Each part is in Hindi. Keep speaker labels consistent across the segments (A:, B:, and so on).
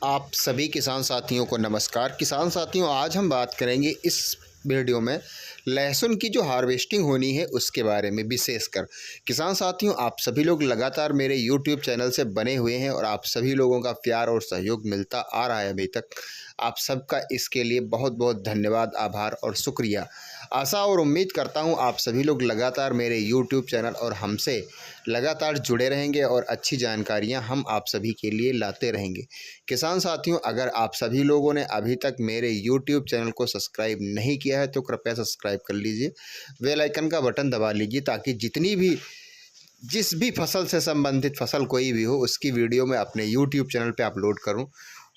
A: आप सभी किसान साथियों को नमस्कार। किसान साथियों, आज हम बात करेंगे इस वीडियो में लहसुन की जो हार्वेस्टिंग होनी है उसके बारे में। विशेषकर किसान साथियों, आप सभी लोग लगातार मेरे YouTube चैनल से बने हुए हैं और आप सभी लोगों का प्यार और सहयोग मिलता आ रहा है अभी तक। आप सबका इसके लिए बहुत बहुत धन्यवाद, आभार और शुक्रिया। आशा और उम्मीद करता हूं आप सभी लोग लगातार मेरे YouTube चैनल और हमसे लगातार जुड़े रहेंगे और अच्छी जानकारियां हम आप सभी के लिए लाते रहेंगे। किसान साथियों, अगर आप सभी लोगों ने अभी तक मेरे YouTube चैनल को सब्सक्राइब नहीं किया है तो कृपया सब्सक्राइब कर लीजिए, बेल आइकन का बटन दबा लीजिए ताकि जिस भी फसल से संबंधित फसल कोई भी हो उसकी वीडियो मैं अपने YouTube चैनल पे अपलोड करूं,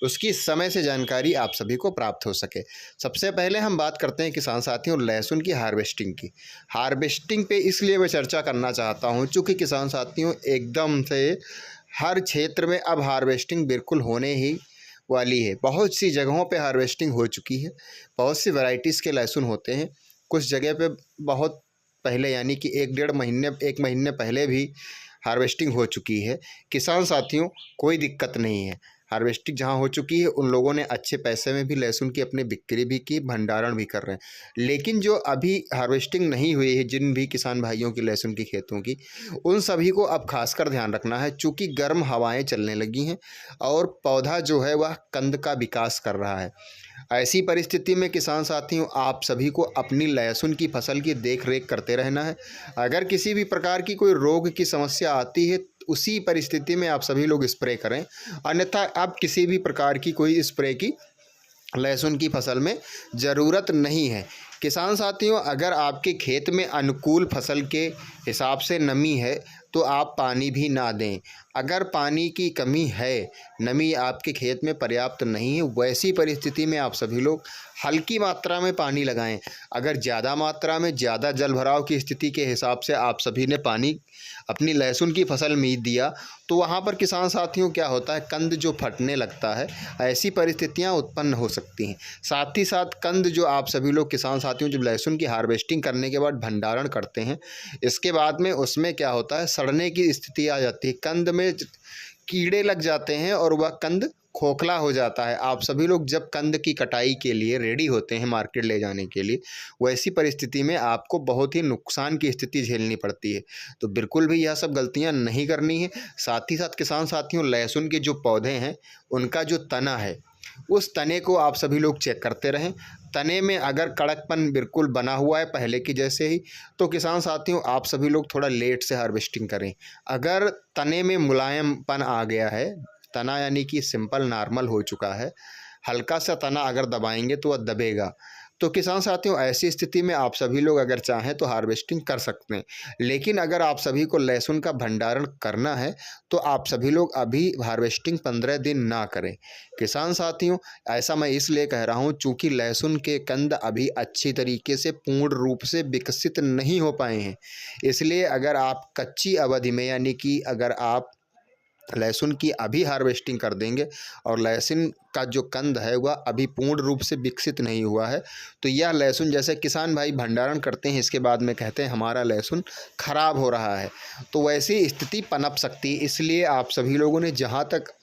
A: उसकी समय से जानकारी आप सभी को प्राप्त हो सके। सबसे पहले हम बात करते हैं किसान साथियों लहसुन की हार्वेस्टिंग की। हार्वेस्टिंग पे इसलिए मैं चर्चा करना चाहता हूं चूँकि किसान साथियों एकदम से हर क्षेत्र में अब हार्वेस्टिंग बिल्कुल होने ही वाली है। बहुत सी जगहों पे हार्वेस्टिंग हो चुकी है। बहुत सी वैरायटीज़ के लहसुन होते हैं। कुछ जगह पे बहुत पहले यानी कि एक महीने पहले भी हार्वेस्टिंग हो चुकी है। किसान साथियों, कोई दिक्कत नहीं है। हार्वेस्टिंग जहाँ हो चुकी है उन लोगों ने अच्छे पैसे में भी लहसुन की अपनी बिक्री भी की, भंडारण भी कर रहे हैं। लेकिन जो अभी हार्वेस्टिंग नहीं हुई है, जिन भी किसान भाइयों की लहसुन की खेतों की, उन सभी को अब खासकर ध्यान रखना है चूँकि गर्म हवाएं चलने लगी हैं और पौधा जो है वह कंद का विकास कर रहा है। ऐसी परिस्थिति में किसान साथियों, आप सभी को अपनी लहसुन की फसल की देख रेख करते रहना है। अगर किसी भी प्रकार की कोई रोग की समस्या आती है उसी परिस्थिति में आप सभी लोग स्प्रे करें, अन्यथा अब किसी भी प्रकार की कोई स्प्रे की लहसुन की फसल में ज़रूरत नहीं है। किसान साथियों, अगर आपके खेत में अनुकूल फसल के हिसाब से नमी है तो आप पानी भी ना दें। अगर पानी की कमी है, नमी आपके खेत में पर्याप्त नहीं है, वैसी परिस्थिति में आप सभी लोग हल्की मात्रा में पानी लगाएं। अगर ज़्यादा मात्रा में ज़्यादा जल भराव की स्थिति के हिसाब से आप सभी ने पानी अपनी लहसुन की फसल में दिया तो वहाँ पर किसान साथियों क्या होता है, कंद जो फटने लगता है, ऐसी परिस्थितियाँ उत्पन्न हो सकती हैं। साथ ही साथ कंद जो आप सभी लोग किसान साथियों जब लहसुन की हार्वेस्टिंग करने के बाद भंडारण करते हैं, इसके बाद में उसमें क्या होता है, सड़ने की स्थिति आ जाती है। कंद में कीड़े लग जाते हैं और वह कंद खोखला हो जाता है। आप सभी लोग जब कंद की कटाई के लिए रेडी होते हैं मार्केट ले जाने के लिए, वैसी परिस्थिति में आपको बहुत ही नुकसान की स्थिति झेलनी पड़ती है। तो बिल्कुल भी यह सब गलतियां नहीं करनी है। साथ ही साथ किसान साथियों, लहसुन के जो पौधे हैं उनका जो तना है उस तने को आप सभी लोग चेक करते रहें। तने में अगर कड़कपन बिल्कुल बना हुआ है पहले की जैसे ही, तो किसान साथियों आप सभी लोग थोड़ा लेट से हार्वेस्टिंग करें। अगर तने में मुलायमपन आ गया है, तना यानी कि सिंपल नॉर्मल हो चुका है, हल्का सा तना अगर दबाएंगे तो वह दबेगा, तो किसान साथियों ऐसी स्थिति में आप सभी लोग अगर चाहें तो हार्वेस्टिंग कर सकते हैं। लेकिन अगर आप सभी को लहसुन का भंडारण करना है तो आप सभी लोग अभी हार्वेस्टिंग 15 दिन ना करें। किसान साथियों, ऐसा मैं इसलिए कह रहा हूँ चूँकि लहसुन के कंद अभी अच्छी तरीके से पूर्ण रूप से विकसित नहीं हो पाए हैं। इसलिए अगर आप कच्ची अवधि में यानी कि अगर आप लहसुन की अभी हार्वेस्टिंग कर देंगे और लहसुन का जो कंद है वह अभी पूर्ण रूप से विकसित नहीं हुआ है, तो यह लहसुन, जैसे किसान भाई भंडारण करते हैं इसके बाद में कहते हैं हमारा लहसुन खराब हो रहा है, तो वैसी स्थिति पनप सकती है। इसलिए आप सभी लोगों ने जहाँ तक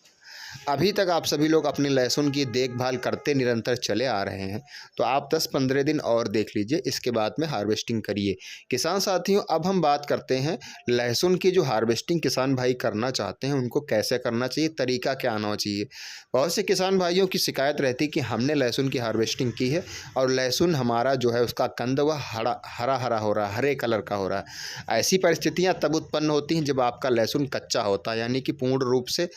A: अभी तक आप सभी लोग अपनी लहसुन की देखभाल करते निरंतर चले आ रहे हैं, तो आप 10-15 दिन और देख लीजिए, इसके बाद में हार्वेस्टिंग करिए। किसान साथियों, अब हम बात करते हैं लहसुन की जो हार्वेस्टिंग किसान भाई करना चाहते हैं उनको कैसे करना चाहिए, तरीका क्या आना चाहिए। बहुत से किसान भाइयों की शिकायत रहती है कि हमने लहसुन की हार्वेस्टिंग की है और लहसुन हमारा जो है उसका कंद वह हरा हरा हो रहा है, हरे कलर का हो रहा है। ऐसी परिस्थितियाँ तब उत्पन्न होती हैं जब आपका लहसुन कच्चा होता है, यानी कि पूर्ण रूप से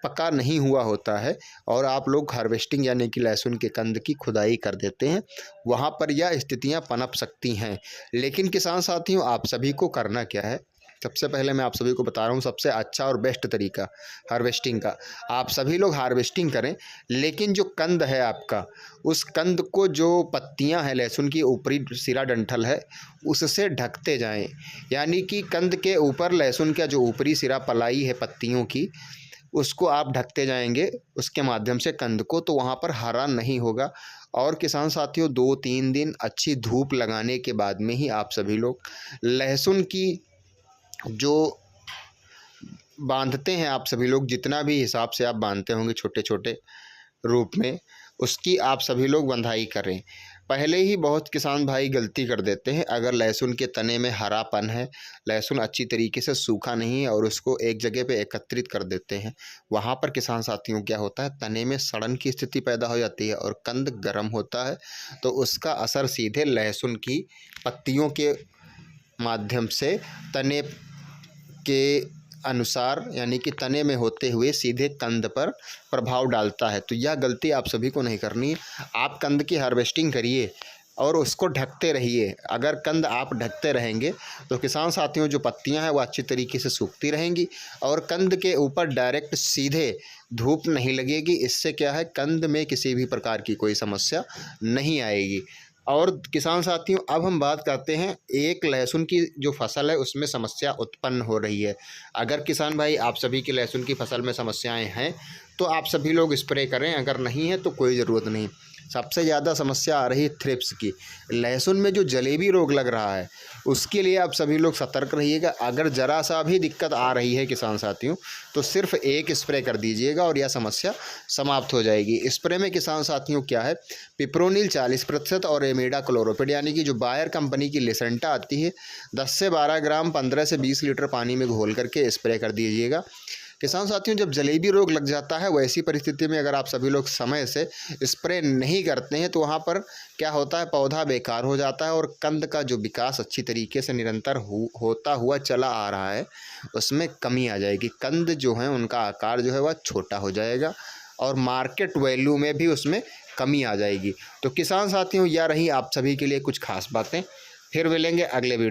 A: पका नहीं हुआ होता है और आप लोग हार्वेस्टिंग यानी कि लहसुन के कंद की खुदाई कर देते हैं, वहाँ पर यह स्थितियाँ पनप सकती हैं। लेकिन किसान साथियों, आप सभी को करना क्या है, सबसे पहले मैं आप सभी को बता रहा हूँ सबसे अच्छा और बेस्ट तरीका हार्वेस्टिंग का। आप सभी लोग हार्वेस्टिंग करें, लेकिन जो कंद है आपका, उस कंद को, जो पत्तियां हैं लहसुन की ऊपरी सिरा डंठल है, उससे ढकते जाएं। यानी कि कंद के ऊपर लहसुन का जो ऊपरी सिरा पलाई है पत्तियों की, उसको आप ढकते जाएंगे उसके माध्यम से कंद को, तो वहाँ पर हरा नहीं होगा। और किसान साथियों, 2-3 दिन अच्छी धूप लगाने के बाद में ही आप सभी लोग लहसुन की जो बांधते हैं आप सभी लोग, जितना भी हिसाब से आप बांधते होंगे छोटे छोटे रूप में, उसकी आप सभी लोग बंधाई करें। पहले ही बहुत किसान भाई गलती कर देते हैं, अगर लहसुन के तने में हरापन है, लहसुन अच्छी तरीके से सूखा नहीं है और उसको एक जगह पे एकत्रित कर देते हैं, वहाँ पर किसान साथियों क्या होता है, तने में सड़न की स्थिति पैदा हो जाती है और कंद गर्म होता है, तो उसका असर सीधे लहसुन की पत्तियों के माध्यम से तने के अनुसार, यानी कि तने में होते हुए सीधे कंद पर प्रभाव डालता है। तो यह गलती आप सभी को नहीं करनी है। आप कंद की हार्वेस्टिंग करिए और उसको ढकते रहिए। अगर कंद आप ढकते रहेंगे तो किसान साथियों जो पत्तियां हैं वो अच्छी तरीके से सूखती रहेंगी और कंद के ऊपर डायरेक्ट सीधे धूप नहीं लगेगी। इससे क्या है, कंद में किसी भी प्रकार की कोई समस्या नहीं आएगी। और किसान साथियों अब हम बात करते हैं, एक लहसुन की जो फसल है उसमें समस्या उत्पन्न हो रही है। अगर किसान भाई आप सभी की लहसुन की फसल में समस्याएं हैं तो आप सभी लोग स्प्रे करें, अगर नहीं है तो कोई ज़रूरत नहीं। सबसे ज़्यादा समस्या आ रही है थ्रिप्स की। लहसुन में जो जलेबी रोग लग रहा है उसके लिए आप सभी लोग सतर्क रहिएगा। अगर ज़रा सा भी दिक्कत आ रही है किसान साथियों तो सिर्फ एक स्प्रे कर दीजिएगा और यह समस्या समाप्त हो जाएगी। स्प्रे में किसान साथियों क्या है, पिप्रोनिल 40% और एमिडा क्लोरोपिड यानी कि जो बायर कंपनी की लिसेंटा आती है 10 से 12 ग्राम 15 से 20 लीटर पानी में घोल करके स्प्रे कर दीजिएगा। किसान साथियों जब जलेबी रोग लग जाता है वैसी परिस्थिति में अगर आप सभी लोग समय से स्प्रे नहीं करते हैं तो वहाँ पर क्या होता है, पौधा बेकार हो जाता है और कंद का जो विकास अच्छी तरीके से निरंतर होता हुआ चला आ रहा है उसमें कमी आ जाएगी। कंद जो है उनका आकार जो है वह छोटा हो जाएगा और मार्केट वैल्यू में भी उसमें कमी आ जाएगी। तो किसान साथियों यह रही आप सभी के लिए कुछ खास बातें। फिर मिलेंगे अगले वीडियो।